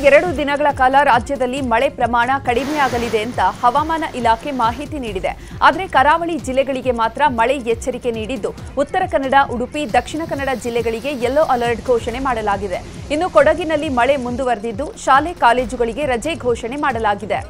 2 ದಿನಗಳ ಕಾಲ ರಾಜ್ಯದಲ್ಲಿ ಮಳೆ ಪ್ರಮಾಣ ಕಡಿಮೆಯಾಗಲಿದೆ ಅಂತ ಹವಾಮಾನ ಇಲಾಖೆ ಮಾಹಿತಿ ನೀಡಿದೆ. ಆದರೆ ಕರಾವಳಿ ಜಿಲ್ಲೆಗಳಿಗೆ ಮಾತ್ರ ಮಳೆ ಎಚ್ಚರಿಕೆ ನೀಡಿದ್ದು, ಉತ್ತರ ಕನ್ನಡ, ಉಡುಪಿ, ದಕ್ಷಿಣ ಕನ್ನಡ ಜಿಲ್ಲೆಗಳಿಗೆ ಯೆಲ್ಲೋ ಅಲರ್ಟ್ ಘೋಷಣೆ ಮಾಡಲಾಗಿದೆ. ಇನ್ನು ಕೊಡಗಿನಲ್ಲಿ ಮಳೆ ಮುಂದುವರೆದಿದ್ದು, ಶಾಲೆ ಕಾಲೇಜುಗಳಿಗೆ ರಜೆ ಘೋಷಣೆ ಮಾಡಲಾಗಿದೆ.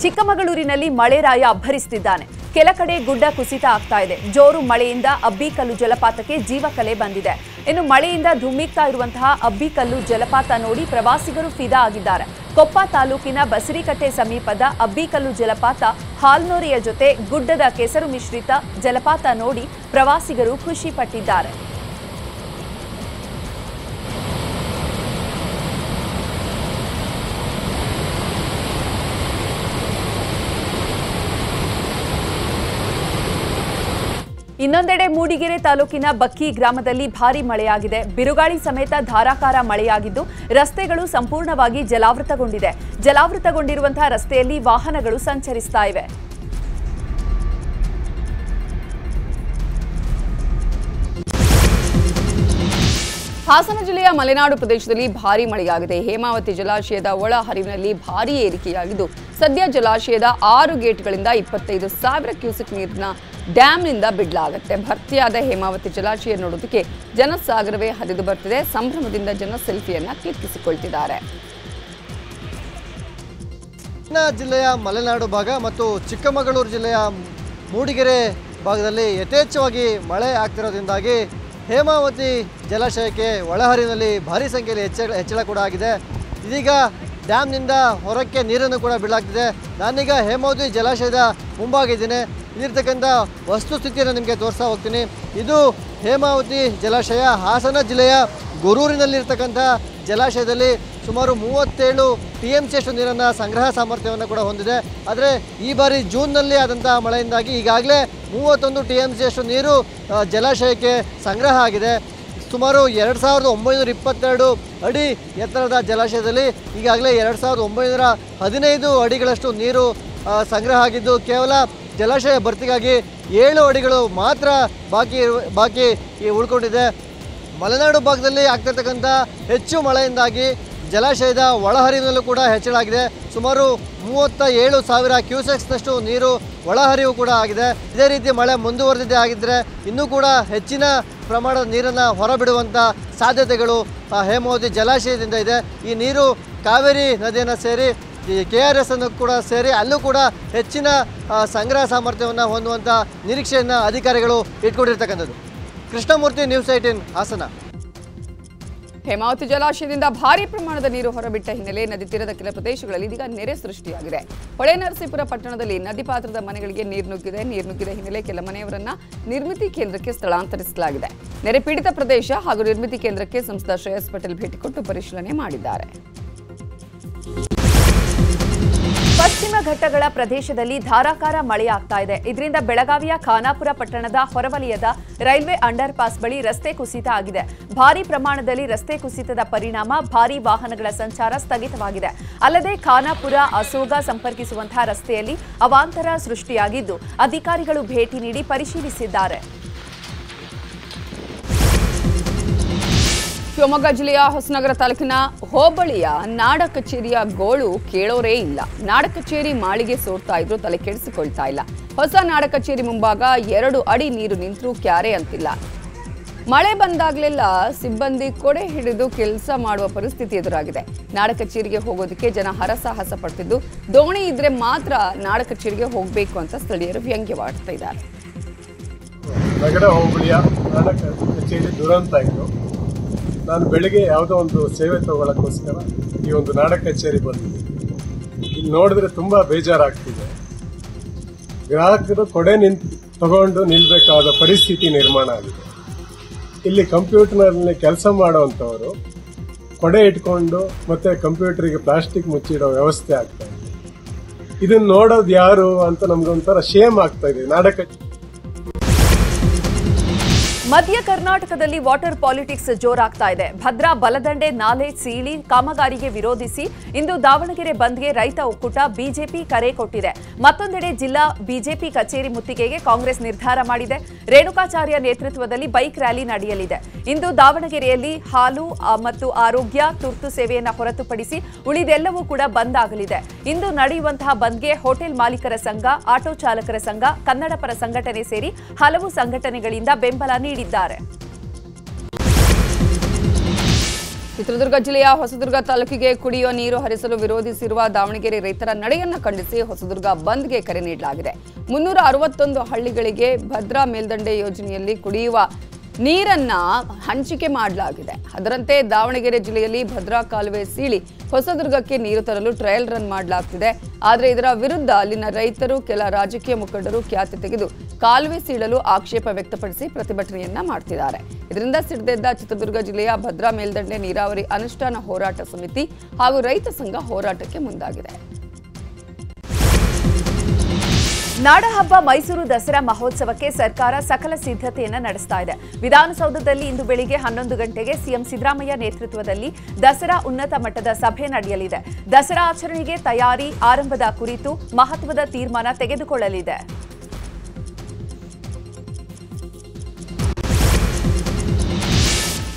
ಚಿಕ್ಕಮಗಳೂರಿನಲ್ಲಿ ಮಳೆರಾಯ ಅಬ್ಬರಿಸುತ್ತಿದ್ದಾನೆ. ಕೆಲ ಕಡೆ ಗುಡ್ಡ ಕುಸಿತ ಆಗ್ತಾ ಇದೆ. ಜೋರು ಮಳೆಯಿಂದ ಅಬ್ಬಿಕಲ್ಲು ಜಲಪಾತಕ್ಕೆ ಜೀವಕಲೆ ಬಂದಿದೆ. ಇನ್ನು ಮಳೆಯಿಂದ ಧುಮ್ಮಿಕ್ತಾ ಇರುವಂತಹ ಅಬ್ಬಿಕಲ್ಲು ಜಲಪಾತ ನೋಡಿ ಪ್ರವಾಸಿಗರು ಫಿದಾ ಆಗಿದ್ದಾರೆ. ಕೊಪ್ಪ ತಾಲೂಕಿನ ಬಸರಿಕಟ್ಟೆ ಸಮೀಪದ ಅಬ್ಬಿಕಲ್ಲು ಜಲಪಾತ ಹಾಲ್ನೋರಿಯ ಜೊತೆ ಗುಡ್ಡದ ಕೆಸರು ಮಿಶ್ರಿತ ಜಲಪಾತ ನೋಡಿ ಪ್ರವಾಸಿಗರು ಖುಷಿ ಪಟ್ಟಿದ್ದಾರೆ. ಇನ್ನೊಂದೆಡೆ ಮೂಡಿಗೆರೆ ತಾಲೂಕಿನ ಬಕ್ಕಿ ಗ್ರಾಮದಲ್ಲಿ ಭಾರೀ ಮಳೆಯಾಗಿದೆ. ಬಿರುಗಾಳಿ ಸಮೇತ ಧಾರಾಕಾರ ಮಳೆಯಾಗಿದ್ದು, ರಸ್ತೆಗಳು ಸಂಪೂರ್ಣವಾಗಿ ಜಲಾವೃತಗೊಂಡಿದೆ. ಜಲಾವೃತಗೊಂಡಿರುವಂತಹ ರಸ್ತೆಯಲ್ಲಿ ವಾಹನಗಳು ಸಂಚರಿಸ್ತಾ ಇವೆ. ಹಾಸನ ಜಿಲ್ಲೆಯ ಮಲೆನಾಡು ಪ್ರದೇಶದಲ್ಲಿ ಭಾರೀ ಮಳೆಯಾಗಿದೆ. ಹೇಮಾವತಿ ಜಲಾಶಯದ ಒಳ ಹರಿವಿನಲ್ಲಿ ಭಾರೀ ಏರಿಕೆಯಾಗಿದ್ದು, ಸದ್ಯ ಜಲಾಶಯದ 6 ಗೇಟ್ಗಳಿಂದ 25,000 ಕ್ಯೂಸೆಕ್ ನೀರನ್ನ ಡ್ಯಾಂನಿಂದ ಬಿಡಲಾಗುತ್ತೆ. ಭರ್ತಿಯಾದ ಹೇಮಾವತಿ ಜಲಾಶಯ ನೋಡೋದಕ್ಕೆ ಜನಸಾಗರವೇ ಹರಿದು ಬರ್ತಿದೆ. ಸಂಭ್ರಮದಿಂದ ಜನ ಸೆಲ್ಫಿಯನ್ನ ಕ್ಲಿಕ್ಕಿಸಿಕೊಳ್ತಿದ್ದಾರೆ. ಜಿಲ್ಲೆಯ ಮಲೆನಾಡು ಭಾಗ ಮತ್ತು ಚಿಕ್ಕಮಗಳೂರು ಜಿಲ್ಲೆಯ ಮೂಡಿಗೆರೆ ಭಾಗದಲ್ಲಿ ಯಥೇಚ್ಛವಾಗಿ ಮಳೆ ಆಗ್ತಿರೋದ್ರಿಂದಾಗಿ ಹೇಮಾವತಿ ಜಲಾಶಯಕ್ಕೆ ಒಳಹರಿವಿನಲ್ಲಿ ಭಾರೀ ಸಂಖ್ಯೆಯಲ್ಲಿ ಹೆಚ್ಚಳ ಕೂಡ ಆಗಿದೆ. ಇದೀಗ ಡ್ಯಾಮ್ನಿಂದ ಹೊರಕ್ಕೆ ನೀರನ್ನು ಕೂಡ ಬಿಡಲಾಗ್ತಿದೆ. ನಾನೀಗ ಹೇಮಾವತಿ ಜಲಾಶಯದ ಮುಂಭಾಗಿದ್ದೀನಿ. ಇಲ್ಲಿರ್ತಕ್ಕಂಥ ವಸ್ತುಸ್ಥಿತಿಯನ್ನು ನಿಮಗೆ ತೋರಿಸ್ತಾ ಹೋಗ್ತೀನಿ. ಇದು ಹೇಮಾವತಿ ಜಲಾಶಯ ಹಾಸನ ಜಿಲ್ಲೆಯ ಗೊರೂರಿನಲ್ಲಿರ್ತಕ್ಕಂಥ ಜಲಾಶಯದಲ್ಲಿ ಸುಮಾರು 37 TMCಯಷ್ಟು ನೀರನ್ನು ಸಂಗ್ರಹ ಸಾಮರ್ಥ್ಯವನ್ನು ಕೂಡ ಹೊಂದಿದೆ. ಆದರೆ ಈ ಬಾರಿ ಜೂನ್ನಲ್ಲಿ ಆದಂಥ ಮಳೆಯಿಂದಾಗಿ ಈಗಾಗಲೇ 31 TMCಯಷ್ಟು ನೀರು ಜಲಾಶಯಕ್ಕೆ ಸಂಗ್ರಹ ಆಗಿದೆ. ಸುಮಾರು 2,922 ಅಡಿ ಎತ್ತರದ ಜಲಾಶಯದಲ್ಲಿ ಈಗಾಗಲೇ 2,915 ಅಡಿಗಳಷ್ಟು ನೀರು ಸಂಗ್ರಹ ಆಗಿದ್ದು, ಕೇವಲ ಜಲಾಶಯ ಭರ್ತಿಗಾಗಿ 7 ಅಡಿಗಳು ಮಾತ್ರ ಬಾಕಿ ಉಳ್ಕೊಂಡಿದೆ. ಮಲೆನಾಡು ಭಾಗದಲ್ಲಿ ಆಗ್ತಿರ್ತಕ್ಕಂಥ ಹೆಚ್ಚು ಮಳೆಯಿಂದಾಗಿ ಜಲಾಶಯದ ಒಳಹರಿವಿನಲ್ಲೂ ಕೂಡ ಹೆಚ್ಚಳ ಆಗಿದೆ. ಸುಮಾರು 37,000 ಕ್ಯೂಸೆಕ್ಸ್ನಷ್ಟು ನೀರು ಒಳಹರಿವು ಕೂಡ ಆಗಿದೆ. ಇದೇ ರೀತಿ ಮಳೆ ಮುಂದುವರೆದಿದ್ದೇ ಆಗಿದ್ದರೆ ಇನ್ನೂ ಕೂಡ ಹೆಚ್ಚಿನ ಪ್ರಮಾಣದ ನೀರನ್ನು ಹೊರಬಿಡುವಂಥ ಸಾಧ್ಯತೆಗಳು ಹೇಮಾವತಿ ಜಲಾಶಯದಿಂದ ಇದೆ. ಈ ನೀರು ಕಾವೇರಿ ನದಿಯನ್ನು ಸೇರಿ KRS ಅನ್ನು ಕೂಡ ಸೇರಿ ಅಲ್ಲೂ ಕೂಡ ಹೆಚ್ಚಿನ ಸಂಗ್ರಹ ಸಾಮರ್ಥ್ಯವನ್ನು ಹೊಂದುವಂಥ ನಿರೀಕ್ಷೆಯನ್ನು ಅಧಿಕಾರಿಗಳು ಇಟ್ಕೊಂಡಿರ್ತಕ್ಕಂಥದ್ದು. ಕೃಷ್ಣಮೂರ್ತಿ, ನ್ಯೂಸ್ 18 ಹಾಸನ. ಹೇಮಾವತಿ ಜಲಾಶಯದಿಂದ ಭಾರೀ ಪ್ರಮಾಣದ ನೀರು ಹೊರಬಿಟ್ಟ ಹಿನ್ನೆಲೆ ನದಿ ತೀರದ ಕೆಲ ಪ್ರದೇಶಗಳಲ್ಲಿ ಇದೀಗ ನೆರೆ ಸೃಷ್ಟಿಯಾಗಿದೆ. ಹೊಳೆನರಸೀಪುರ ಪಟ್ಟಣದಲ್ಲಿ ನದಿ ಪಾತ್ರದ ಮನೆಗಳಿಗೆ ನೀರು ನುಗ್ಗಿದ ಹಿನ್ನೆಲೆ ಕೆಲ ಮನೆಯವರನ್ನ ನಿರ್ಮಿತಿ ಕೇಂದ್ರಕ್ಕೆ ಸ್ಥಳಾಂತರಿಸಲಾಗಿದೆ. ನೆರೆ ಪೀಡಿತ ಪ್ರದೇಶ ಹಾಗೂ ನಿರ್ಮಿತಿ ಕೇಂದ್ರಕ್ಕೆ ಸಂಸದ ಶ್ರೇಯಸ್ ಪಟೇಲ್ ಭೇಟಿ ಕೊಟ್ಟು ಪರಿಶೀಲನೆ ಮಾಡಿದ್ದಾರೆ. ಪಶ್ಚಿಮ ಘಟ್ಟಗಳ ಪ್ರದೇಶದಲ್ಲಿ ಧಾರಾಕಾರ ಮಳೆಯಾಗ್ತಾ ಇದೆ. ಇದರಿಂದ ಬೆಳಗಾವಿಯ ಖಾನಾಪುರ ಪಟ್ಟಣದ ಹೊರವಲಯದ ರೈಲ್ವೆ ಅಂಡರ್ ಪಾಸ್ ಬಳಿ ರಸ್ತೆ ಕುಸಿತ ಆಗಿದೆ. ಭಾರೀ ಪ್ರಮಾಣದಲ್ಲಿ ರಸ್ತೆ ಕುಸಿತದ ಪರಿಣಾಮ ಭಾರೀ ವಾಹನಗಳ ಸಂಚಾರ ಸ್ಥಗಿತವಾಗಿದೆ. ಅಲ್ಲದೆ ಖಾನಾಪುರ ಅಸೋಗ ಸಂಪರ್ಕಿಸುವಂತಹ ರಸ್ತೆಯಲ್ಲಿ ಅವಾಂತರ ಸೃಷ್ಟಿಯಾಗಿದ್ದು, ಅಧಿಕಾರಿಗಳು ಭೇಟಿ ನೀಡಿ ಪರಿಶೀಲಿಸಿದ್ದಾರೆ. ಶಿವಮೊಗ್ಗ ಜಿಲ್ಲೆಯ ಹೊಸನಗರ ತಾಲೂಕಿನ ಹೋಬಳಿಯ ನಾಡ ಕಚೇರಿಯ ಗೋಳು ಕೇಳೋರೇ ಇಲ್ಲ. ನಾಡ ಕಚೇರಿ ಮಾಳಿಗೆ ಸೋರ್ತಾ ಇದ್ರು, ತಲೆ ಕೆಡಿಸಿಕೊಳ್ತಾ ಇಲ್ಲ. ಹೊಸ ನಾಡ ಕಚೇರಿ ಮುಂಭಾಗ 2 ಅಡಿ ನೀರು ನಿಂತರೂ ಕ್ಯಾರೆ ಅಂತಿಲ್ಲ. ಮಳೆ ಬಂದಾಗಲೆಲ್ಲ ಸಿಬ್ಬಂದಿ ಕೊಡೆ ಹಿಡಿದು ಕೆಲಸ ಮಾಡುವ ಪರಿಸ್ಥಿತಿ ಎದುರಾಗಿದೆ. ನಾಡ ಕಚೇರಿಗೆ ಹೋಗೋದಕ್ಕೆ ಜನ ಹರಸಾಹಸ ಪಡ್ತಿದ್ದು, ದೋಣಿ ಇದ್ರೆ ಮಾತ್ರ ನಾಡ ಕಚೇರಿಗೆ ಹೋಗಬೇಕು ಅಂತ ಸ್ಥಳೀಯರು ವ್ಯಂಗ್ಯವಾಡ್ತಾ ಇದ್ದಾರೆ. ನಗರ ಹೋಬಳಿಯ ನಾಡ ಕಚೇರಿ ದುರಂತ ಇತ್ತು. ನಾನು ಬೆಳಿಗ್ಗೆ ಯಾವುದೋ ಒಂದು ಸೇವೆ ತಗೊಳ್ಳೋಕ್ಕೋಸ್ಕರ ಈ ಒಂದು ನಾಡ ಕಚೇರಿ ಬಂದಿದ್ದೆ. ಇಲ್ಲಿ ನೋಡಿದ್ರೆ ತುಂಬ ಬೇಜಾರಾಗ್ತಿದೆ. ಗ್ರಾಹಕರು ಕೊಡೆ ತಗೊಂಡು ನಿಲ್ಬೇಕಾದ ಪರಿಸ್ಥಿತಿ ನಿರ್ಮಾಣ ಆಗಿದೆ. ಇಲ್ಲಿ ಕಂಪ್ಯೂಟರ್ನಲ್ಲಿ ಕೆಲಸ ಮಾಡುವಂಥವರು ಕೊಡೆ ಇಟ್ಕೊಂಡು ಮತ್ತೆ ಕಂಪ್ಯೂಟರ್ಗೆ ಪ್ಲಾಸ್ಟಿಕ್ ಮುಚ್ಚಿಡೋ ವ್ಯವಸ್ಥೆ ಆಗ್ತಾ ಇದೆ. ಇದನ್ನ ನೋಡೋದು ಯಾರು ಅಂತ ನಮ್ಗೊಂಥರ ಶೇಮ್ ಆಗ್ತಾ ಇದೆ. ಮಧ್ಯ ಕರ್ನಾಟಕದಲ್ಲಿ ವಾಟರ್ ಪಾಲಿಟಿಕ್ಸ್ ಜೋರಾಗ್ತಾ ಇದೆ. ಭದ್ರಾ ಬಲದಂಡೆ ನಾಲೆ ಸೀಳಿ ಕಾಮಗಾರಿಗೆ ವಿರೋಧಿಸಿ ಇಂದು ದಾವಣಗೆರೆ ಬಂದ್ಗೆ ರೈತ ಒಕ್ಕೂಟ ಬಿಜೆಪಿ ಕರೆ ಕೊಟ್ಟಿದೆ. ಮತ್ತೊಂದೆಡೆ ಜಿಲ್ಲಾ ಬಿಜೆಪಿ ಕಚೇರಿ ಮುತ್ತಿಗೆಗೆ ಕಾಂಗ್ರೆಸ್ ನಿರ್ಧಾರ ಮಾಡಿದೆ. ರೇಣುಕಾಚಾರ್ಯ ನೇತೃತ್ವದಲ್ಲಿ ಬೈಕ್ ರ್ಯಾಲಿ ನಡೆಯಲಿದೆ. ಇಂದು ದಾವಣಗೆರೆಯಲ್ಲಿ ಹಾಲು ಮತ್ತು ಆರೋಗ್ಯ ತುರ್ತು ಸೇವೆಯನ್ನು ಹೊರತುಪಡಿಸಿ ಉಳಿದೆಲ್ಲವೂ ಕೂಡ ಬಂದ್ ಆಗಲಿದೆ. ಇಂದು ನಡೆಯುವಂತಹ ಬಂದ್ಗೆ ಹೋಟೆಲ್ ಮಾಲೀಕರ ಸಂಘ, ಆಟೋ ಚಾಲಕರ ಸಂಘ, ಕನ್ನಡ ಪರ ಸಂಘಟನೆ ಸೇರಿ ಹಲವು ಸಂಘಟನೆಗಳಿಂದ ಬೆಂಬಲ ನೀಡಿದ್ದಾರೆ. ಚಿತ್ರದುರ್ಗ ಜಿಲ್ಲೆಯ ಹೊಸದುರ್ಗ ತಾಲೂಕಿಗೆ ಕುಡಿಯುವ ನೀರು ಹರಿಸಲು ವಿರೋಧಿಸಿರುವ ದಾವಣಗೆರೆ ರೈತರ ನಡೆಯನ್ನು ಖಂಡಿಸಿ ಹೊಸದುರ್ಗ ಬಂದ್ಗೆ ಕರೆ ನೀಡಲಾಗಿದೆ. 361 ಹಳ್ಳಿಗಳಿಗೆ ಭದ್ರಾ ಮೇಲ್ದಂಡೆ ಯೋಜನೆಯಲ್ಲಿ ಕುಡಿಯುವ ನೀರನ್ನ ಹಂಚಿಕೆ ಮಾಡಲಾಗಿದೆ. ಅದರಂತೆ ದಾವಣಗೆರೆ ಜಿಲ್ಲೆಯಲ್ಲಿ ಭದ್ರಾ ಕಾಲುವೆ ಸೀಳಿ ಹೊಸದುರ್ಗಕ್ಕೆ ನೀರು ತರಲು ಟ್ರಯಲ್ ರನ್ ಮಾಡಲಾಗ್ತಿದೆ. ಆದರೆ ಇದರ ವಿರುದ್ಧ ಅಲ್ಲಿನ ರೈತರು, ಕೆಲ ರಾಜಕೀಯ ಮುಖಂಡರು ಖ್ಯಾತಿ ತೆಗೆದು ಕಾಲುವೆ ಸೀಳಲು ಆಕ್ಷೇಪ ವ್ಯಕ್ತಪಡಿಸಿ ಪ್ರತಿಭಟನೆಯನ್ನ ಮಾಡ್ತಿದ್ದಾರೆ. ಇದರಿಂದ ಸಿಡಿದೆದ್ದ ಚಿತ್ರದುರ್ಗ ಜಿಲ್ಲೆಯ ಭದ್ರಾ ಮೇಲ್ದಂಡೆ ನೀರಾವರಿ ಅನುಷ್ಠಾನ ಹೋರಾಟ ಸಮಿತಿ ಹಾಗೂ ರೈತ ಸಂಘ ಹೋರಾಟಕ್ಕೆ ಮುಂದಾಗಿದೆ. ನಾಡಹಬ್ಬ ಮೈಸೂರು ದಸರಾ ಮಹೋತ್ಸವಕ್ಕೆ ಸರ್ಕಾರ ಸಕಲ ಸಿದ್ಧತೆಯನ್ನು ನಡೆಸ್ತಾ ಇದೆ. ವಿಧಾನಸೌಧದಲ್ಲಿ ಇಂದು ಬೆಳಿಗ್ಗೆ 11 ಗಂಟೆಗೆ ಸಿಎಂ ಸಿದ್ದರಾಮಯ್ಯ ನೇತೃತ್ವದಲ್ಲಿ ದಸರಾ ಉನ್ನತ ಮಟ್ಟದ ಸಭೆ ನಡೆಯಲಿದೆ. ದಸರಾ ಆಚರಣೆಗೆ ತಯಾರಿ ಆರಂಭದ ಕುರಿತು ಮಹತ್ವದ ತೀರ್ಮಾನ ತೆಗೆದುಕೊಳ್ಳಲಿದೆ.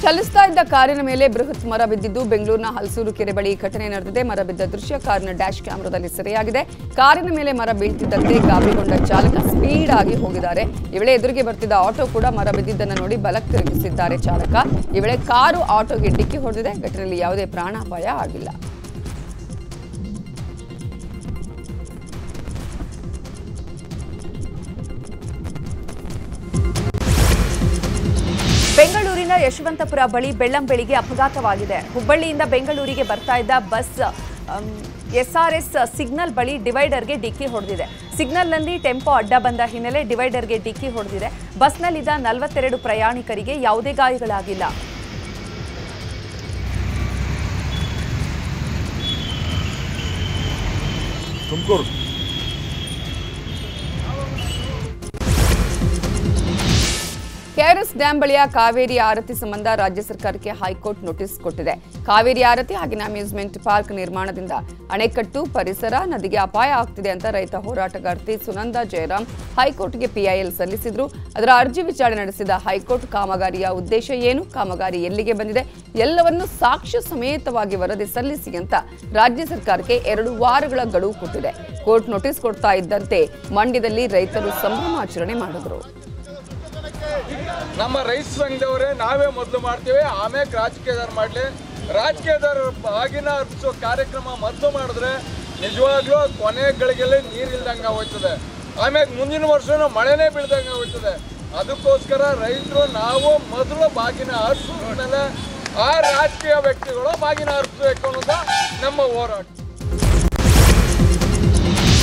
ಚಲಿಸ್ತಾ ಇದ್ದ ಕಾರಿನ ಮೇಲೆ ಬೃಹತ್ ಮರ ಬಿದ್ದಿದ್ದು ಬೆಂಗಳೂರಿನ ಹಲಸೂರು ಕೆರೆ ಬಳಿ ಘಟನೆ ನಡೆದಿದೆ. ಮರ ಬಿದ್ದ ದೃಶ್ಯ ಕಾರಿನ ಡ್ಯಾಶ್ ಕ್ಯಾಮೆರಾದಲ್ಲಿ ಸೆರೆಯಾಗಿದೆ. ಕಾರಿನ ಮೇಲೆ ಮರ ಬೀಳ್ತಿದ್ದಂತೆ ಗಾಬರಿಗೊಂಡ ಚಾಲಕ ಸ್ಪೀಡ್ ಆಗಿ ಹೋಗಿದ್ದಾರೆ. ಈ ವೇಳೆ ಎದುರಿಗೆ ಬರ್ತಿದ್ದ ಆಟೋ ಕೂಡ ಮರ ಬಿದ್ದಿದ್ದನ್ನು ನೋಡಿ ಬಲಕ್ಕೆ ತಿರುಗಿಸಿದ್ದಾರೆ ಚಾಲಕ. ಈ ವೇಳೆ ಕಾರು ಆಟೋಗೆ ಡಿಕ್ಕಿ ಹೊಡೆದಿದೆ. ಘಟನೆಯಲ್ಲಿ ಯಾವುದೇ ಪ್ರಾಣಾಪಾಯ ಆಗಿಲ್ಲ. ಬೆಂಗಳೂರಿನ ಯಶವಂತಪುರ ಬಳಿ ಬೆಳ್ಳಂಬೆಳಿಗ್ಗೆ ಅಪಘಾತವಾಗಿದೆ. ಹುಬ್ಬಳ್ಳಿಯಿಂದ ಬೆಂಗಳೂರಿಗೆ ಬರ್ತಾ ಇದ್ದ ಬಸ್ ಎಸ್ಆರ್ಎಸ್ ಸಿಗ್ನಲ್ ಬಳಿ ಡಿವೈಡರ್ಗೆ ಡಿಕ್ಕಿ ಹೊಡೆದಿದೆ. ಸಿಗ್ನಲ್ನಲ್ಲಿ ಟೆಂಪೋ ಅಡ್ಡ ಬಂದ ಹಿನ್ನೆಲೆ ಡಿವೈಡರ್ಗೆ ಡಿಕ್ಕಿ ಹೊಡೆದಿದೆ. ಬಸ್ನಲ್ಲಿದ್ದ 42 ಪ್ರಯಾಣಿಕರಿಗೆ ಯಾವುದೇ ಗಾಯಗಳಾಗಿಲ್ಲ. ಕೆಆರ್ಎಸ್ ಡ್ಯಾಂ ಬಳಿಯ ಕಾವೇರಿ ಆರತಿ ಸಂಬಂಧ ರಾಜ್ಯ ಸರ್ಕಾರಕ್ಕೆ ಹೈಕೋರ್ಟ್ ನೋಟಿಸ್ ಕೊಟ್ಟಿದೆ. ಕಾವೇರಿ ಆರತಿ ಹಾಗೆಯೇ ಅಮ್ಯೂಸ್ಮೆಂಟ್ ಪಾರ್ಕ್ ನಿರ್ಮಾಣದಿಂದ ಅಣೆಕಟ್ಟು, ಪರಿಸರ, ನದಿಗೆ ಅಪಾಯ ಆಗ್ತಿದೆ ಅಂತ ರೈತ ಹೋರಾಟಗಾರ್ತಿ ಸುನಂದಾ ಜಯರಾಮ್ ಹೈಕೋರ್ಟ್ಗೆ ಪಿಐಎಲ್ ಸಲ್ಲಿಸಿದ್ರು. ಅದರ ಅರ್ಜಿ ವಿಚಾರಣೆ ನಡೆಸಿದ ಹೈಕೋರ್ಟ್ ಕಾಮಗಾರಿಯ ಉದ್ದೇಶ ಏನು, ಕಾಮಗಾರಿ ಎಲ್ಲಿಗೆ ಬಂದಿದೆ, ಎಲ್ಲವನ್ನು ಸಾಕ್ಷ್ಯ ಸಮೇತವಾಗಿ ವರದಿ ಸಲ್ಲಿಸಿ ಅಂತ ರಾಜ್ಯ ಸರ್ಕಾರಕ್ಕೆ 2 ವಾರಗಳ ಗಡುವು ಕೊಟ್ಟಿದೆ. ಕೋರ್ಟ್ ನೋಟಿಸ್ ಕೊಡ್ತಾ ಇದ್ದಂತೆ ಮಂಡ್ಯದಲ್ಲಿ ರೈತರು ಸಂಭ್ರಮಾಚರಣೆ ಮಾಡಿದ್ರು. ನಮ್ಮ ರೈತ ಸಂಘದವರೇ ನಾವೇ ಮೊದಲು ಮಾಡ್ತೀವಿ, ಆಮೇಲೆ ರಾಜಕೀಯದವ್ರು ಮಾಡಲಿ. ರಾಜಕೀಯದವ್ರ ಬಾಗಿನ ಅರ್ಪಿಸೋ ಕಾರ್ಯಕ್ರಮ ಮೊದಲು ಮಾಡಿದ್ರೆ ನಿಜವಾಗ್ಲೂ ಕೊನೆಗಳಿಗೆಲ್ಲ ನೀರಿಲ್ದಂಗೆ ಹೋಯ್ತದೆ. ಆಮೇಲೆ ಮುಂದಿನ ವರ್ಷನೂ ಮಳೆನೇ ಬೀಳ್ದಂಗೆ ಹೋಯ್ತದೆ. ಅದಕ್ಕೋಸ್ಕರ ರೈತರು ನಾವು ಮೊದಲು ಬಾಗಿನ ಅರ್ಪಿಸಿದ ಮೇಲೆ ಆ ರಾಜಕೀಯ ವ್ಯಕ್ತಿಗಳು ಬಾಗಿನ ಅರ್ಪಿಸಬೇಕು ಅನ್ನೋದು ನಮ್ಮ ಹೋರಾಟ.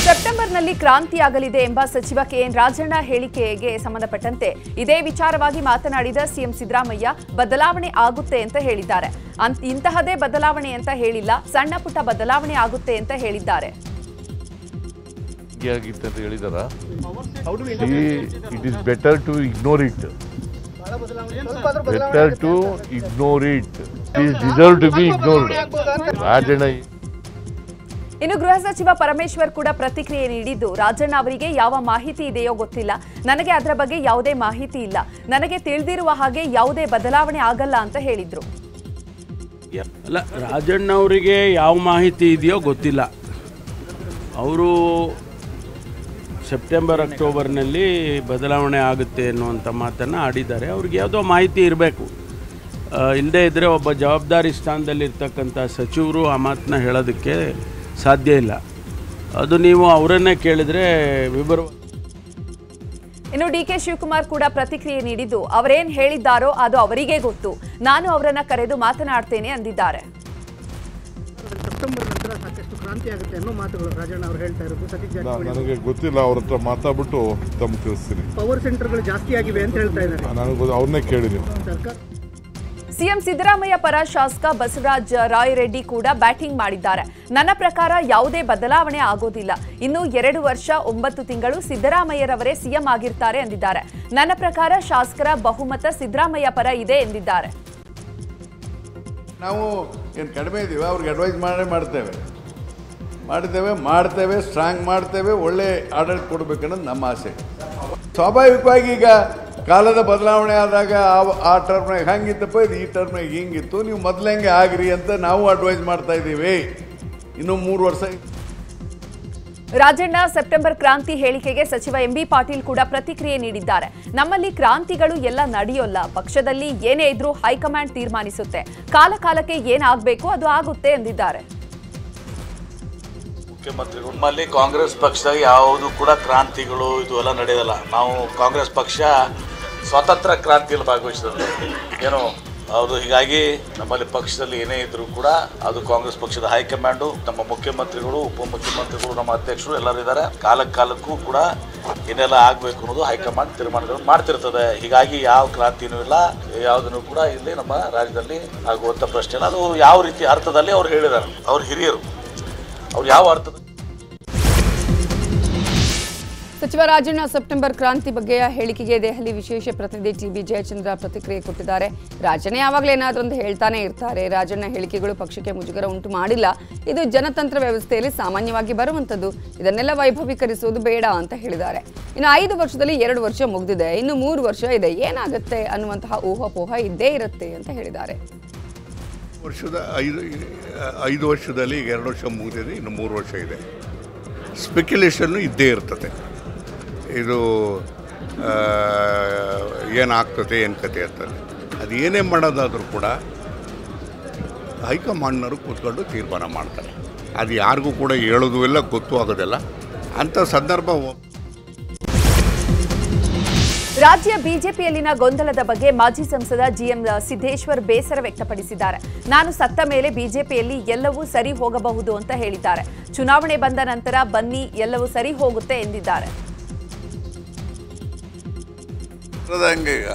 ಸೆಪ್ಟೆಂಬರ್ನಲ್ಲಿ ಕ್ರಾಂತಿಯಾಗಲಿದೆ ಎಂಬ ಸಚಿವ ಕೆಎನ್ ರಾಜಣ್ಣ ಹೇಳಿಕೆಗೆ ಸಂಬಂಧಪಟ್ಟಂತೆ ಇದೇ ವಿಚಾರವಾಗಿ ಮಾತನಾಡಿದ ಸಿಎಂ ಸಿದ್ದರಾಮಯ್ಯ ಬದಲಾವಣೆ ಆಗುತ್ತೆ ಅಂತ ಹೇಳಿದ್ದಾರೆ. ಇಂತಹದೇ ಬದಲಾವಣೆ ಅಂತ ಹೇಳಿಲ್ಲ, ಸಣ್ಣ ಪುಟ್ಟ ಬದಲಾವಣೆ ಆಗುತ್ತೆ ಅಂತ ಹೇಳಿದ್ದಾರೆ. It is better to ignore it. Better to ignore it. It is deserved to be ignored. Rajanna. ಇನ್ನು ಗೃಹ ಸಚಿವ ಪರಮೇಶ್ವರ್ ಕೂಡ ಪ್ರತಿಕ್ರಿಯೆ ನೀಡಿದ್ದು, ರಾಜಣ್ಣ ಅವರಿಗೆ ಯಾವ ಮಾಹಿತಿ ಇದೆಯೋ ಗೊತ್ತಿಲ್ಲ, ನನಗೆ ಅದರ ಬಗ್ಗೆ ಯಾವುದೇ ಮಾಹಿತಿ ಇಲ್ಲ, ನನಗೆ ತಿಳಿದಿರುವ ಹಾಗೆ ಯಾವುದೇ ಬದಲಾವಣೆ ಆಗಲ್ಲ ಅಂತ ಹೇಳಿದ್ರು. ಅಲ್ಲ, ರಾಜಣ್ಣ ಅವರಿಗೆ ಯಾವ ಮಾಹಿತಿ ಇದೆಯೋ ಗೊತ್ತಿಲ್ಲ. ಅವರು ಸೆಪ್ಟೆಂಬರ್ ಅಕ್ಟೋಬರ್ನಲ್ಲಿ ಬದಲಾವಣೆ ಆಗುತ್ತೆ ಅನ್ನುವಂಥ ಮಾತನ್ನು ಆಡಿದ್ದಾರೆ. ಅವ್ರಿಗೆ ಯಾವುದೋ ಮಾಹಿತಿ ಇರಬೇಕು. ಇಲ್ಲದೇ ಇದ್ದರೆ ಒಬ್ಬ ಜವಾಬ್ದಾರಿ ಸ್ಥಾನದಲ್ಲಿರ್ತಕ್ಕಂಥ ಸಚಿವರು ಆ ಮಾತನ್ನ ಹೇಳೋದಕ್ಕೆ ಸಾಧ್ಯ ಇಲ್ಲ. ಅದು ನೀವು ಅವರನ್ನೇ ಕೇಳಿದರೆ ವಿವರವಾಗಿ. ಇನ್ನು ಡಿಕೆ ಶಿವಕುಮಾರ್ ಕೂಡ ಪ್ರತಿಕ್ರಿಯೆ ನೀಡಿದ್ದು, ಅವರೇನು ಹೇಳಿದ್ದಾರೋ ಅದು ಅವರಿಗೆ ಗೊತ್ತು, ನಾನು ಅವರನ್ನ ಕರೆದು ಮಾತನಾಡ್ತೇನೆ ಅಂದಿದ್ದಾರೆ. ಸೆಪ್ಟೆಂಬರ್ ನಂತರ ಸಾಕಷ್ಟು ಕ್ರಾಂತಿ ಆಗುತ್ತೆ ಅನ್ನೋ ಮಾತುಗಳು ರಾಜಣ್ಣ ಅವರು ಹೇಳ್ತಾ ಇರೋದು ಸತೀಶ್ ಜಾರಕಿಹೊಳಿ ನನಗೆ ಗೊತ್ತಿಲ್ಲ, ಅವ್ರ ಹತ್ರ ಮಾತಾಡ್ಬಿಟ್ಟು ತಮ್ಮ ತಿಳಿಸ್ತೀನಿ. ಪವರ್ ಸೆಂಟರ್ಗಳು ಜಾಸ್ತಿ ಆಗಿವೆ ಅಂತ ಹೇಳ್ತಾ ಇದ್ದಾರೆ. ನನಗೆ ಅವ್ರನ್ನೇ ಕೇಳಿದ್ದೀನಿ. ಸರ್ಕಾರ ಸಿಎಂ ಸಿದ್ದರಾಮಯ್ಯ ಪರ ಶಾಸಕ ಬಸವರಾಜ ರಾಯರೆಡ್ಡಿ ಕೂಡ ಬ್ಯಾಟಿಂಗ್ ಮಾಡಿದ್ದಾರೆ. ನನ್ನ ಪ್ರಕಾರ ಯಾವುದೇ ಬದಲಾವಣೆ ಆಗೋದಿಲ್ಲ. ಇನ್ನು 2 ವರ್ಷ 9 ತಿಂಗಳು ಸಿದ್ದರಾಮಯ್ಯರವರೇ ಸಿಎಂ ಆಗಿರ್ತಾರೆ ಎಂದಿದ್ದಾರೆ. ನನ್ನ ಪ್ರಕಾರ ಶಾಸಕರ ಬಹುಮತ ಸಿದ್ದರಾಮಯ್ಯ ಪರ ಇದೆ ಎಂದಿದ್ದಾರೆ. ನಾವು ಏನು ಕಡಿಮೆ ಇದ್ದೀವಿ, ಅವ್ರಿಗೆ ಅಡ್ವೈಸ್ ಮಾಡ್ತೇವೆ, ಸ್ಟ್ರಾಂಗ್ ಮಾಡ್ತೇವೆ, ಒಳ್ಳೆ ಆಡಳಿತ ಕೊಡಬೇಕನ್ನೋದು ನಮ್ಮ ಆಸೆ. ಸ್ವಾಭಾವಿಕವಾಗಿ ಈಗ ಕಾಲದ ಬದಲಾವಣೆ ಆದಾಗ ಆ ಟರ್ಮ್ನಾಗ ಹಂಗಿತ್ತಪ್ಪ, ಇದು ಈ ಟರ್ಮ್ನಾಗ ಹಿಂಗಿತ್ತು, ನೀವು ಮೊದಲಂಗೆ ಆಗ್ರಿ ಅಂತ ನಾವು ಅಡ್ವೈಸ್ ಮಾಡ್ತಾ ಇದ್ದೀವಿ. ಇನ್ನು 3 ವರ್ಷ. ರಾಜಣ್ಣ ಸೆಪ್ಟೆಂಬರ್ ಕ್ರಾಂತಿ ಹೇಳಿಕೆಗೆ ಸಚಿವ ಎಂಬಿ ಪಾಟೀಲ್ ಕೂಡ ಪ್ರತಿಕ್ರಿಯೆ ನೀಡಿದ್ದಾರೆ. ನಮ್ಮಲ್ಲಿ ಕ್ರಾಂತಿಗಳು ಎಲ್ಲ ನಡೆಯೋಲ್ಲ. ಪಕ್ಷದಲ್ಲಿ ಏನೇ ಇದ್ರೂ ಹೈಕಮಾಂಡ್ ತೀರ್ಮಾನಿಸುತ್ತೆ. ಕಾಲಕಾಲಕ್ಕೆ ಏನಾಗಬೇಕು ಅದು ಆಗುತ್ತೆ ಎಂದಿದ್ದಾರೆ. ಮುಖ್ಯಮಂತ್ರಿಗಳು ನಮ್ಮಲ್ಲಿ ಕಾಂಗ್ರೆಸ್ ಪಕ್ಷದಾಗ ಯಾವುದು ಕೂಡ ಕ್ರಾಂತಿಗಳು ಇದು ಎಲ್ಲ ನಡೆಯೋಲ್ಲ. ನಾವು ಕಾಂಗ್ರೆಸ್ ಪಕ್ಷ ಸ್ವಾತಂತ್ರ್ಯ ಕ್ರಾಂತಿಯಲ್ಲಿ ಭಾಗವಹಿಸಿದ್ರೆ ಏನೋ ಹೌದು. ಹೀಗಾಗಿ ನಮ್ಮಲ್ಲಿ ಪಕ್ಷದಲ್ಲಿ ಏನೇ ಇದ್ರೂ ಕೂಡ ಅದು ಕಾಂಗ್ರೆಸ್ ಪಕ್ಷದ ಹೈಕಮಾಂಡು, ನಮ್ಮ ಮುಖ್ಯಮಂತ್ರಿಗಳು, ಉಪಮುಖ್ಯಮಂತ್ರಿಗಳು, ನಮ್ಮ ಅಧ್ಯಕ್ಷರು ಎಲ್ಲರೂ ಇದ್ದಾರೆ. ಕಾಲಕ್ಕೂ ಕೂಡ ಏನೆಲ್ಲ ಆಗಬೇಕು ಅನ್ನೋದು ಹೈಕಮಾಂಡ್ ತೀರ್ಮಾನಗಳನ್ನು ಮಾಡ್ತಿರ್ತದೆ. ಹೀಗಾಗಿ ಯಾವ ಕ್ರಾಂತಿನೂ ಇಲ್ಲ, ಯಾವುದನ್ನು ಕೂಡ ಇಲ್ಲಿ ನಮ್ಮ ರಾಜ್ಯದಲ್ಲಿ ಆಗುವಂಥ ಪ್ರಶ್ನೆ ಇಲ್ಲ. ಅದು ಯಾವ ರೀತಿ ಅರ್ಥದಲ್ಲಿ ಅವ್ರು ಹೇಳಿದ್ದಾರೆ, ಅವ್ರ ಹಿರಿಯರು, ಅವ್ರು ಯಾವ ಅರ್ಥದ. ಸಚಿವ ರಾಜಣ್ಣ ಸೆಪ್ಟೆಂಬರ್ ಕ್ರಾಂತಿ ಬಗ್ಗೆ ಹೇಳಿಕೆಗೆ ದೆಹಲಿ ವಿಶೇಷ ಪ್ರತಿನಿಧಿ ಟಿಬಿ ಜಯಚಂದ್ರ ಪ್ರತಿಕ್ರಿಯೆ ಕೊಟ್ಟಿದ್ದಾರೆ. ರಾಜಣ್ಣ ಯಾವಾಗಲೂ ಏನಾದರೂ ಒಂದು ಹೇಳ್ತಾನೆ ಇರ್ತಾರೆ. ರಾಜಣ್ಣ ಹೇಳಿಕೆಗಳು ಪಕ್ಷಕ್ಕೆ ಮುಜುಗರ ಉಂಟು ಮಾಡಿಲ್ಲ. ಇದು ಜನತಂತ್ರ ವ್ಯವಸ್ಥೆಯಲ್ಲಿ ಸಾಮಾನ್ಯವಾಗಿ ಬರುವಂಥದ್ದು. ಇದನ್ನೆಲ್ಲ ವೈಭವೀಕರಿಸುವುದು ಬೇಡ ಅಂತ ಹೇಳಿದ್ದಾರೆ. ಇನ್ನು 5 ವರ್ಷದಲ್ಲಿ 2 ವರ್ಷ ಮುಗಿದಿದೆ, ಇನ್ನು 3 ವರ್ಷ ಇದೆ, ಏನಾಗುತ್ತೆ ಅನ್ನುವಂತಹ ಊಹಾಪೋಹ ಇದ್ದೇ ಇರುತ್ತೆ ಅಂತ ಹೇಳಿದ್ದಾರೆ. 5 ವರ್ಷದಲ್ಲಿ ಈಗ 2 ವರ್ಷ ಮುಗಿದಿದೆ, ಇನ್ನು 3 ವರ್ಷ ಇದೆ. ಸ್ಪೆಕ್ಯುಲೇಷನ್ನು ಇದ್ದೇ ಇರ್ತದೆ. ಇದು ಏನಾಗ್ತದೆ, ಏನು ಕತೆ ಇರ್ತದೆ. ಅದು ಏನೇ ಮಾಡೋದಾದರೂ ಕೂಡ ಹೈಕಮಾಂಡ್ನವರು ಕೂತ್ಕೊಂಡು ತೀರ್ಮಾನ ಮಾಡ್ತಾರೆ. ಅದು ಯಾರಿಗೂ ಕೂಡ ಹೇಳೋದು ಇಲ್ಲ, ಗೊತ್ತೂ ಆಗೋದಿಲ್ಲ. ಅಂಥ ಸಂದರ್ಭ. ರಾಜ್ಯ ಬಿಜೆಪಿಯಲ್ಲಿನ ಗೊಂದಲದ ಬಗ್ಗೆ ಮಾಜಿ ಸಂಸದ ಜಿಎಂ ಸಿದ್ದೇಶ್ವರ್ ಬೇಸರ ವ್ಯಕ್ತಪಡಿಸಿದ್ದಾರೆ. ನಾನು ಸತ್ತ ಮೇಲೆ ಬಿಜೆಪಿಯಲ್ಲಿ ಎಲ್ಲವೂ ಸರಿ ಹೋಗಬಹುದು ಅಂತ ಹೇಳಿದ್ದಾರೆ. ಚುನಾವಣೆ ಬಂದ ನಂತರ ಬನ್ನಿ ಎಲ್ಲವೂ ಸರಿ ಹೋಗುತ್ತೆ ಎಂದಿದ್ದಾರೆ. ಹಂಗೆ ಈಗ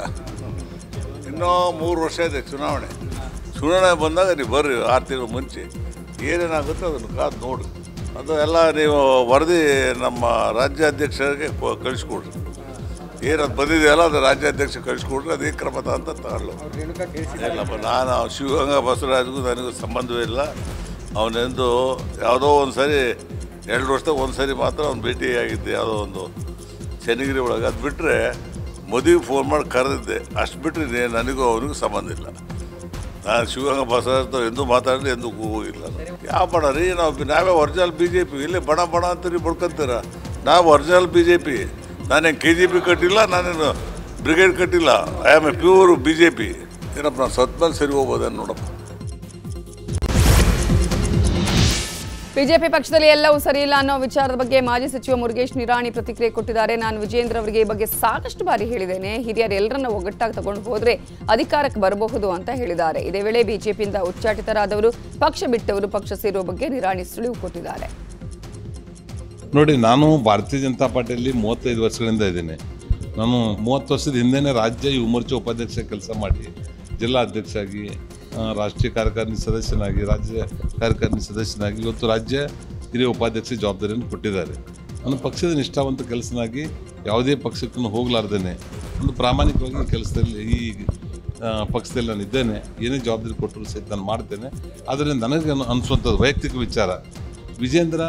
ಇನ್ನೂ 3 ವರ್ಷ ಇದೆ ಚುನಾವಣೆ ಬಂದಾಗ ನೀವು ಬರ್ರಿ 6 ತಿಂಗಳು ಮುಂಚೆ ಏನೇನಾಗುತ್ತೆ ಅದನ್ನು ಕಾದು ನೋಡಿ. ಅದು ಎಲ್ಲ ನೀವು ವರದಿ ನಮ್ಮ ರಾಜ್ಯಾಧ್ಯಕ್ಷರಿಗೆ ಕಳಿಸ್ಕೊಡ್ರಿ. ಏನದು ಬಂದಿದೆಯಲ್ಲ ಅದು ರಾಜ್ಯಾಧ್ಯಕ್ಷ ಕಳಿಸ್ಕೊಡ್ರಿ, ಅದೇ ಕ್ರಮ ಅಂತ ತಗೊಳ್ಳು. ಇಲ್ಲಪ್ಪ, ನಾನು ಶಿವಗಂಗಾ ಬಸವರಾಜ್ಗೂ ನನಗೂ ಸಂಬಂಧವೇ ಇಲ್ಲ. ಅವನೆಂದು ಯಾವುದೋ ಒಂದು ಸರಿ 2 ವರ್ಷದಾಗ ಒಂದು ಸರಿ ಮಾತ್ರ ಅವ್ನು ಭೇಟಿಯಾಗಿದ್ದೆ, ಯಾವುದೋ ಒಂದು ಚನ್ನಗಿರಿ ಒಳಗೆ. ಅದು ಬಿಟ್ಟರೆ ಮದುವೆಗೆ ಫೋನ್ ಮಾಡಿ ಕರೆದಿದ್ದೆ, ಅಷ್ಟು ಬಿಟ್ಟರೆ ನನಗೂ ಅವನಿಗೂ ಸಂಬಂಧ ಇಲ್ಲ. ನಾನು ಶಿವಗಂಗಾ ಬಸವರಾಜ್ ಎಂದೂ ಮಾತಾಡಲಿ, ಎಂದೂ ಹೋಗಿಲ್ಲ. ಯಾವ ಬಣ ರೀ, ನಾವೇ ಒರಿಜಿನಲ್ BJP. ಇಲ್ಲಿ ಬಣ ಅಂತೀರಿ, ಬಡ್ಕೊಂತೀರ. ನಾವು ಒರಿಜಿನಲ್ BJP. ನಾನೇನು KGP ಕಟ್ಟಿಲ್ಲ, ನಾನೇನು ಬ್ರಿಗೇಡ್ ಕಟ್ಟಿಲ್ಲ. I am A pure BJP. ಏನಪ್ಪ, ನಾನು ಸತ್ಮೇಲೆ ಸರಿ ಹೋಗ್ಬೋದೇನು ನೋಡಪ್ಪ. ಬಿಜೆಪಿ ಪಕ್ಷದಲ್ಲಿ ಎಲ್ಲವೂ ಸರಿ ಇಲ್ಲ ಅನ್ನೋ ವಿಚಾರದ ಬಗ್ಗೆ ಮಾಜಿ ಸಚಿವ ಮುರುಗೇಶ್ ನಿರಾಣಿ ಪ್ರತಿಕ್ರಿಯೆ ಕೊಟ್ಟಿದ್ದಾರೆ. ನಾನು ವಿಜೇಂದ್ರ ಅವರಿಗೆ ಈ ಬಗ್ಗೆ ಸಾಕಷ್ಟು ಬಾರಿ ಹೇಳಿದ್ದೇನೆ. ಹಿರಿಯರು ಎಲ್ಲರನ್ನ ಒಗ್ಗಟ್ಟಾಗಿ ತಗೊಂಡು ಹೋದ್ರೆ ಅಧಿಕಾರಕ್ಕೆ ಬರಬಹುದು ಅಂತ ಹೇಳಿದ್ದಾರೆ. ಇದೇ ವೇಳೆ ಬಿಜೆಪಿಯಿಂದ ಉಚ್ಚಾಟಿತರಾದವರು, ಪಕ್ಷ ಬಿಟ್ಟವರು ಪಕ್ಷ ಸೇರುವ ಬಗ್ಗೆ ನಿರಾಣಿ ಸುಳಿವು ಕೊಟ್ಟಿದ್ದಾರೆ. ನೋಡಿ, ನಾನು ಭಾರತೀಯ ಜನತಾ ಪಾರ್ಟಿಯಲ್ಲಿ 35 ವರ್ಷಗಳಿಂದ ಇದ್ದೀನಿ. ನಾನು 30 ವರ್ಷದ ಹಿಂದೆನೇ ರಾಜ್ಯ ಯುವ ಮೋರ್ಚಾ ಉಪಾಧ್ಯಕ್ಷ ಕೆಲಸ ಮಾಡಿ, ಜಿಲ್ಲಾ ಅಧ್ಯಕ್ಷ ಆಗಿ, ರಾಷ್ಟ್ರೀಯ ಕಾರ್ಯಕಾರಿಣಿ ಸದಸ್ಯನಾಗಿ, ರಾಜ್ಯ ಕಾರ್ಯಕಾರಿಣಿ ಸದಸ್ಯನಾಗಿ, ಇವತ್ತು ರಾಜ್ಯ ಹಿರಿಯ ಉಪಾಧ್ಯಕ್ಷ ಜವಾಬ್ದಾರಿಯನ್ನು ಕೊಟ್ಟಿದ್ದಾರೆ. ನಾನು ಪಕ್ಷದ ನಿಷ್ಠಾವಂತ ಕೆಲಸನಾಗಿ ಯಾವುದೇ ಪಕ್ಷಕ್ಕೂ ಹೋಗಲಾರ್ದೇನೆ ಒಂದು ಪ್ರಾಮಾಣಿಕವಾಗಿ ಕೆಲಸದಲ್ಲಿ ಈ ಪಕ್ಷದಲ್ಲಿ ನಾನು ಇದ್ದೇನೆ. ಏನೇ ಜವಾಬ್ದಾರಿ ಕೊಟ್ಟರು ಸಹಿತ ನಾನು ಮಾಡ್ತೇನೆ. ಆದರೆ ನನಗೆ ಅನಿಸುವಂಥದ್ದು ವೈಯಕ್ತಿಕ ವಿಚಾರ, ವಿಜೇಂದ್ರ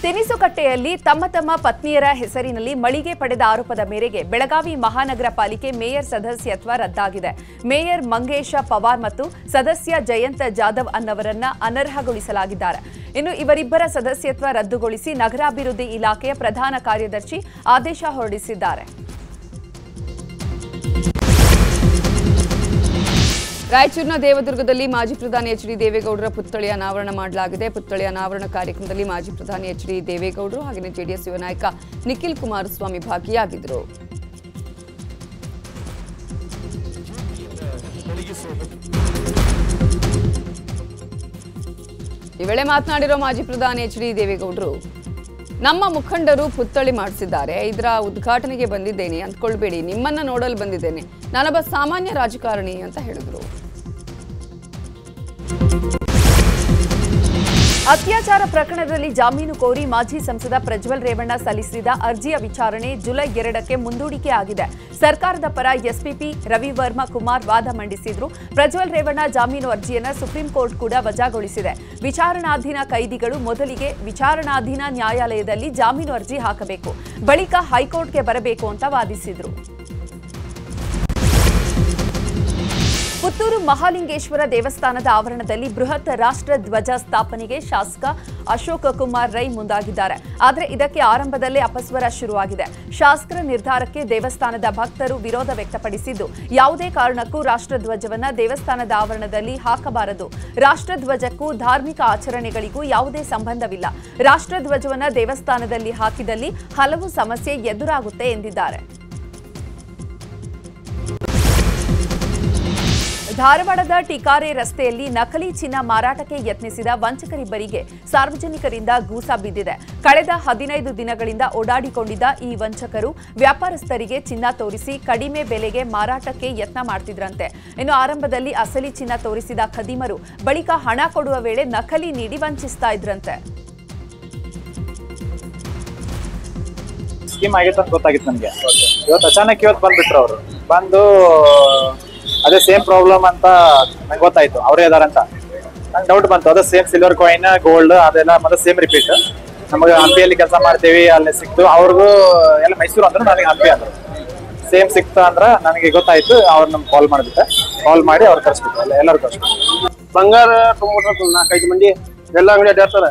ತೆನಿಸುಕಟ್ಟೆಯಲ್ಲಿ ತಮ್ಮ ಪತ್ನಿಯರ ಹೆಸರಿನಲ್ಲಿ ಮಳಿಗೆ ಪಡೆದ ಆರೋಪದ ಮೇರೆಗೆ ಬೆಳಗಾವಿ ಮಹಾನಗರ ಪಾಲಿಕೆ ಮೇಯರ್ ಸದಸ್ಯತ್ವ ರದ್ದಾಗಿದೆ. ಮೇಯರ್ ಮಂಗೇಶ ಪವಾರ್ ಮತ್ತು ಸದಸ್ಯ ಜಯಂತ ಜಾಧವ್ ಅನ್ನವರನ್ನ ಅನರ್ಹಗೊಳಿಸಲಾಗಿದ್ದಾರೆ. ಇನ್ನು ಇವರಿಬ್ಬರ ಸದಸ್ಯತ್ವ ರದ್ದುಗೊಳಿಸಿ ನಗರಾಭಿವೃದ್ಧಿ ಇಲಾಖೆಯ ಪ್ರಧಾನ ಕಾರ್ಯದರ್ಶಿ ಆದೇಶ ಹೊರಡಿಸಿದ್ದಾರೆ. ರಾಯಚೂರಿನ ದೇವದುರ್ಗದಲ್ಲಿ ಮಾಜಿ ಪ್ರಧಾನಿ ಎಚ್.ಡಿ. ದೇವೇಗೌಡರ ಪುತ್ಥಳಿ ಅನಾವರಣ ಮಾಡಲಾಗಿದೆ. ಪುತ್ಥಳಿ ಅನಾವರಣ ಕಾರ್ಯಕ್ರಮದಲ್ಲಿ ಮಾಜಿ ಪ್ರಧಾನಿ ಎಚ್.ಡಿ. ದೇವೇಗೌಡರು ಹಾಗೆಯೇ ಜೆಡಿಎಸ್ ಯುವ ನಾಯಕ ನಿಖಿಲ್ ಕುಮಾರಸ್ವಾಮಿ ಭಾಗಿಯಾಗಿದ್ದರು. ಈ ವೇಳೆ ಮಾತನಾಡಿರುವ ಮಾಜಿ ಪ್ರಧಾನಿ ಎಚ್.ಡಿ. ದೇವೇಗೌಡರು, ನಮ್ಮ ಮುಖಂಡರು ಪುತ್ಥಳಿ ಮಾಡಿಸಿದ್ದಾರೆ, ಇದರ ಉದ್ಘಾಟನೆಗೆ ಬಂದಿದ್ದೇನೆ ಅಂದ್ಕೊಳ್ಬೇಡಿ, ನಿಮ್ಮನ್ನ ನೋಡಲು ಬಂದಿದ್ದೇನೆ, ನಾನೊಬ್ಬ ಸಾಮಾನ್ಯ ರಾಜಕಾರಣಿ ಅಂತ ಹೇಳಿದ್ರು. ಅತ್ಯಾಚಾರ ಪ್ರಕರಣದಲ್ಲಿ ಜಾಮೀನು ಕೋರಿ ಮಾಜಿ ಸಂಸದ ಪ್ರಜ್ವಲ್ ರೇವಣ್ಣ ಸಲ್ಲಿಸಿದ ಅರ್ಜಿಯ ವಿಚಾರಣೆ ಜುಲೈ 2ಕ್ಕೆ ಮುಂದೂಡಿಕೆ ಆಗಿದೆ. ಸರ್ಕಾರದ ಪರ ಎಸ್ಪಿಪಿ ರವಿವರ್ಮ ಕುಮಾರ್ ವಾದ ಮಂಡಿಸಿದ್ರು. ಪ್ರಜ್ವಲ್ ರೇವಣ್ಣ ಜಾಮೀನು ಅರ್ಜಿಯನ್ನು ಸುಪ್ರೀಂ ಕೋರ್ಟ್ ಕೂಡ ವಜಾಗೊಳಿಸಿದೆ. ವಿಚಾರಣಾಧೀನ ಕೈದಿಗಳು ಮೊದಲಿಗೆ ವಿಚಾರಣಾಧೀನ ನ್ಯಾಯಾಲಯದಲ್ಲಿ ಜಾಮೀನು ಅರ್ಜಿ ಹಾಕಬೇಕು, ಬಳಿಕ ಹೈಕೋರ್ಟ್ಗೆ ಬರಬೇಕು ಅಂತ ವಾದಿಸಿದ್ರು. ಪುತ್ತೂರು ಮಹಾಲಿಂಗೇಶ್ವರ ದೇವಸ್ಥಾನದ ಆವರಣದಲ್ಲಿ ಬೃಹತ್ ರಾಷ್ಟ್ರ ಧ್ವಜ ಸ್ಥಾಪನೆಗೆ ಶಾಸಕ ಅಶೋಕ್ ಕುಮಾರ್ ರೈ ಮುಂದಾಗಿದ್ದಾರೆ. ಆದರೆ ಇದಕ್ಕೆ ಆರಂಭದಲ್ಲೇ ಅಪಸ್ವರ ಶುರುವಾಗಿದೆ. ಶಾಸಕರ ನಿರ್ಧಾರಕ್ಕೆ ದೇವಸ್ಥಾನದ ಭಕ್ತರು ವಿರೋಧ ವ್ಯಕ್ತಪಡಿಸಿದ್ದು, ಯಾವುದೇ ಕಾರಣಕ್ಕೂ ರಾಷ್ಟ್ರಧ್ವಜವನ್ನ ದೇವಸ್ಥಾನದ ಆವರಣದಲ್ಲಿ ಹಾಕಬಾರದು, ರಾಷ್ಟ್ರಧ್ವಜಕ್ಕೂ ಧಾರ್ಮಿಕ ಆಚರಣೆಗಳಿಗೂ ಯಾವುದೇ ಸಂಬಂಧವಿಲ್ಲ, ರಾಷ್ಟ್ರಧ್ವಜವನ್ನ ದೇವಸ್ಥಾನದಲ್ಲಿ ಹಾಕಿದಲ್ಲಿ ಹಲವು ಸಮಸ್ಯೆ ಎದುರಾಗುತ್ತೆ ಎಂದಿದ್ದಾರೆ. ಧಾರವಾಡದ ಟಿಕಾರೆ ರಸ್ತೆಯಲ್ಲಿ ನಕಲಿ ಚಿನ್ನ ಮಾರಾಟಕ್ಕೆ ಯತ್ನಿಸಿದ ವಂಚಕರಿಬ್ಬರಿಗೆ ಸಾರ್ವಜನಿಕರಿಂದ ಗೂಸ ಬಿದ್ದಿದೆ. ಕಳೆದ 15 ದಿನಗಳಿಂದ ಓಡಾಡಿಕೊಂಡಿದ್ದ ಈ ವಂಚಕರು ವ್ಯಾಪಾರಸ್ಥರಿಗೆ ಚಿನ್ನ ತೋರಿಸಿ ಕಡಿಮೆ ಬೆಲೆಗೆ ಮಾರಾಟಕ್ಕೆ ಯತ್ನ ಮಾಡ್ತಿದ್ರಂತೆ. ಇನ್ನು ಆರಂಭದಲ್ಲಿ ಅಸಲಿ ಚಿನ್ನ ತೋರಿಸಿದ ಖದೀಮರು ಬಳಿಕ ಹಣ ಕೊಡುವ ವೇಳೆ ನಕಲಿ ನೀಡಿ ವಂಚಿಸ್ತಾ ಇದ್ರಂತೆ. ಸ್ಕೀಮ್ ಆಗಿತ್ತು ಅಂತ ಗೊತ್ತಾಗಿತ್ತು ನನಗೆ. ಇವತ್ತು ಅಚಾನಕ್ ಬಂದ್ಬಿಟ್ರು ಅವರು. ಬಂದು ಅದೇ ಸೇಮ್ ಪ್ರಾಬ್ಲಮ್ ಅಂತ ನಂಗೆ ಗೊತ್ತಾಯ್ತು, ಅವರೇ ಇದಾರಂತ ನಂಗೆ ಡೌಟ್ ಬಂತು. ಅದೇ ಸೇಮ್ ಸಿಲ್ವರ್ ಕಾಯಿನ್, ಗೋಲ್ಡ್ ಅದೆಲ್ಲ ಮತ್ತೆ ಸೇಮ್ ರಿಪೀಟ್. ನಮಗೆ ಹಂಪಿಯಲ್ಲಿ ಕೆಲಸ ಮಾಡ್ತೀವಿ, ಅಲ್ಲಿ ಸಿಕ್ತು. ಅವ್ರಿಗೂ ಎಲ್ಲ ಮೈಸೂರು ಅಂದ್ರು, ನನಗೆ ಹಂಪಿ ಅಂದ್ರು. ಸೇಮ್ ಸಿಕ್ತ ಅಂದ್ರ ನನಗೆ ಗೊತ್ತಾಯ್ತು. ಅವ್ರು ನಮ್ಗೆ ಕಾಲ್ ಮಾಡಿಬಿಟ್ಟೆ. ಕಾಲ್ ಮಾಡಿ ಅವ್ರು ಕರ್ಸ್ಬಿಟ್ಟು ಎಲ್ಲರೂ ಕರ್ಸ್ಬಿಟ್ಟು ಬಂಗಾರ ತೊಗೊಂಡ್ಬಿಟ್ರೆ 4-5 ಮಂದಿ ಎಲ್ಲ ಅಂಗಡಿ ಅಡ್ಡಾಡ್ತಾರೆ.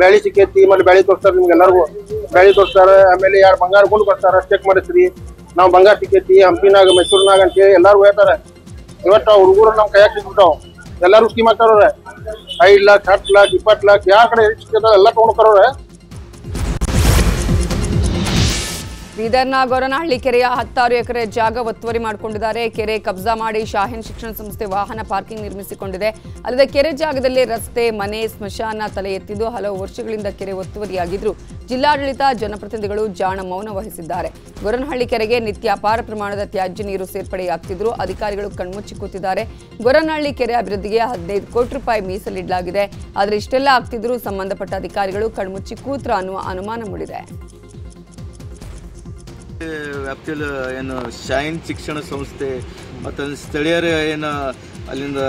ಬ್ಯಾಳಿ ಸಿಕ್ಕೈತಿ, ಮತ್ತೆ ಬ್ಯಾಳಿ ತೋರಿಸ್ತಾರೆ, ನಿಮ್ಗೆ ಎಲ್ಲರಿಗೂ ಬ್ಯಾಳಿ ತೋರಿಸ್ತಾರೆ. ಆಮೇಲೆ 2 ಬಂಗಾರ ಗುಂಡು ಕೊಡ್ತಾರೆ, ಚೆಕ್ ಮಾಡಿಸ್ರಿ ನಾವು ಬಂಗಾರ ಸಿಕ್ಕೈತಿ ಹಂಪಿನಾಗ ಮೈಸೂರಿನಾಗ ಅಂತೇಳಿ ಎಲ್ಲಾರು ಹೇಳ್ತಾರೆ. ಇವತ್ತು ಹುಡುಗರು ನಮ್ಮ ಕೈಯಾಗ ಸಿಕ್ಬಿಟ್ಟಾವ. ಎಲ್ಲಾರು ಸ್ಕೀಮ್ ಹಾಕ್ತಾರವ್ರೆ. 5 ಲಕ್ಷ 10 ಲಕ್ಷ 20 ಲಕ್ಷ ಯಾವ ಕಡೆ ಸಿಕ್ಕದ ಎಲ್ಲ ತಗೊಂಡ್ಕರವ್ರೆ. ಬೀದರ್ನ ಗೊರನಹಳ್ಳಿ ಕೆರೆಯ 16 ಎಕರೆ ಜಾಗ ಒತ್ತುವರಿ ಮಾಡಿಕೊಂಡಿದ್ದಾರೆ. ಕೆರೆ ಕಬ್ಜಾ ಮಾಡಿ ಶಾಹೀನ್ ಶಿಕ್ಷಣ ಸಂಸ್ಥೆ ವಾಹನ ಪಾರ್ಕಿಂಗ್ ನಿರ್ಮಿಸಿಕೊಂಡಿದೆ. ಅಲ್ಲದೆ ಕೆರೆ ಜಾಗದಲ್ಲಿ ರಸ್ತೆ, ಮನೆ, ಸ್ಮಶಾನ ತಲೆ ಎತ್ತಿದ್ದು ಹಲವು ವರ್ಷಗಳಿಂದ ಕೆರೆ ಒತ್ತುವರಿಯಾಗಿದ್ರು ಜಿಲ್ಲಾಡಳಿತ, ಜನಪ್ರತಿನಿಧಿಗಳು ಜಾಣ ಮೌನ ವಹಿಸಿದ್ದಾರೆ. ಗೊರನಹಳ್ಳಿ ಕೆರೆಗೆ ನಿತ್ಯ ಅಪಾರ ಪ್ರಮಾಣದ ತ್ಯಾಜ್ಯ ನೀರು ಸೇರ್ಪಡೆಯಾಗ್ತಿದ್ರು ಅಧಿಕಾರಿಗಳು ಕಣ್ಮುಚ್ಚಿ ಕೂತಿದ್ದಾರೆ. ಗೊರನಹಳ್ಳಿ ಕೆರೆ ಅಭಿವೃದ್ಧಿಗೆ 15 ಕೋಟಿ ರೂಪಾಯಿ ಮೀಸಲಿಡಲಾಗಿದೆ. ಆದರೆ ಇಷ್ಟೆಲ್ಲ ಆಗ್ತಿದ್ರು ಸಂಬಂಧಪಟ್ಟ ಅಧಿಕಾರಿಗಳು ಕಣ್ಮುಚ್ಚಿ ಕೂತ್ರ ಅನ್ನುವ ಅನುಮಾನ ಮೂಡಿದೆ. ವ್ಯಾಪ್ತಿಯಲ್ಲಿ ಏನು ಶಾಹೀನ್ ಶಿಕ್ಷಣ ಸಂಸ್ಥೆ ಮತ್ತು ಸ್ಥಳೀಯರು ಏನು ಅಲ್ಲಿಂದ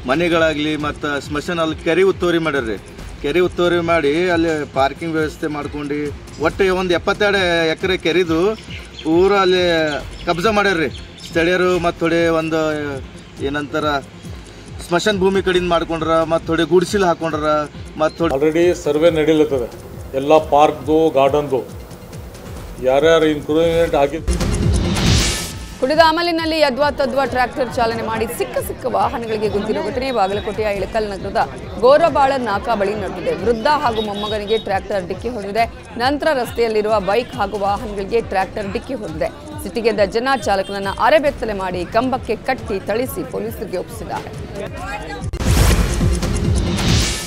ಮನೆಗಳಾಗಲಿ ಮತ್ತು ಸ್ಮಶಾನ ಅಲ್ಲಿ ಕೆರೆ ಒತ್ತುವರಿ ಮಾಡ್ಯಾರ್ರಿ. ಕೆರೆ ಒತ್ತುವರಿ ಮಾಡಿ ಅಲ್ಲಿ ಪಾರ್ಕಿಂಗ್ ವ್ಯವಸ್ಥೆ ಮಾಡ್ಕೊಂಡು ಒಟ್ಟು ಒಂದು 72 ಎಕರೆ ಕೆರೆದು ಪೂರ ಅಲ್ಲಿ ಕಬ್ಜಾ ಮಾಡ್ಯಾರ್ರಿ ಸ್ಥಳೀಯರು. ಮತ್ತು ಥೋಡೆ ಒಂದು ಏನಂತಾರ ಸ್ಮಶಾನ ಭೂಮಿ ಕಡೆಯಿಂದ ಮಾಡ್ಕೊಂಡ್ರ, ಮತ್ತು ಥೋಡೆ ಗುಡಿಸಿಲು ಹಾಕೊಂಡ್ರ, ಮತ್ತು ಥೋಡೆ ಆಲ್ರೆಡಿ ಸರ್ವೆ ನಡೀಲತ್ತದ ಎಲ್ಲ ಪಾರ್ಕ್ದು, ಗಾರ್ಡನ್ದು ಯಾರ್ಯಾರು ಇನ್ಕ್ಲೂಡೆಡ್ ಆಗಿತ್ತು. ಕುಡಿದ ಅಮಲಿನಲ್ಲಿ ಯದ್ವಾ ತದ್ವಾ ಟ್ರ್ಯಾಕ್ಟರ್ ಚಾಲನೆ ಮಾಡಿ ಸಿಕ್ಕ ವಾಹನಗಳಿಗೆ ಗುದ್ದಿರುವ ಘಟನೆ ಬಾಗಲಕೋಟೆಯ ಇಳಕಲ್ ನಗರದ ಗೋರಬಾಳ ನಾಕಾ ಬಳಿ ನಡೆದಿದೆ. ವೃದ್ಧ ಹಾಗೂ ಮೊಮ್ಮಗನಿಗೆ ಟ್ರ್ಯಾಕ್ಟರ್ ಡಿಕ್ಕಿ ಹೊಡೆದಿದೆ. ನಂತರ ರಸ್ತೆಯಲ್ಲಿರುವ ಬೈಕ್ ಹಾಗೂ ವಾಹನಗಳಿಗೆ ಟ್ರ್ಯಾಕ್ಟರ್ ಡಿಕ್ಕಿ ಹೊಡೆದಿದೆ. ಸಿಟ್ಟಿಗೆದ್ದ ಜನ ಚಾಲಕನನ್ನ ಅರೆಬೆತ್ತಲೆ ಮಾಡಿ ಕಂಬಕ್ಕೆ ಕಟ್ಟಿ ಥಳಿಸಿ ಪೊಲೀಸರಿಗೆ ಒಪ್ಪಿಸಿದ್ದಾರೆ.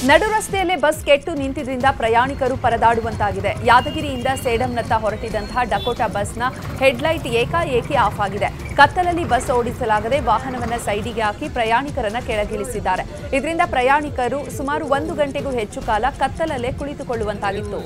ನಡು ರಸ್ತೆಯಲ್ಲೇ ಬಸ್ ಕೆಟ್ಟು ನಿಂತಿದ್ದರಿಂದ ಪ್ರಯಾಣಿಕರು ಪರದಾಡುವಂತಾಗಿದೆ. ಯಾದಗಿರಿಯಿಂದ ಸೇಡಂನತ್ತ ಹೊರಟಿದಂತಹ ಡಕೋಟಾ ಬಸ್ನ ಹೆಡ್ಲೈಟ್ ಏಕಾಏಕಿ ಆಫ್ ಆಗಿದೆ. ಕತ್ತಲಲ್ಲಿ ಬಸ್ ಓಡಿಸಲಾಗದೆ ವಾಹನವನ್ನು ಸೈಡಿಗೆ ಹಾಕಿ ಪ್ರಯಾಣಿಕರನ್ನ ಕೆಳಗಿಳಿಸಿದ್ದಾರೆ. ಇದರಿಂದ ಪ್ರಯಾಣಿಕರು ಸುಮಾರು 1 ಗಂಟೆಗೂ ಹೆಚ್ಚು ಕಾಲ ಕತ್ತಲಲ್ಲೇ ಕುಳಿತುಕೊಳ್ಳುವಂತಾಗಿತ್ತು.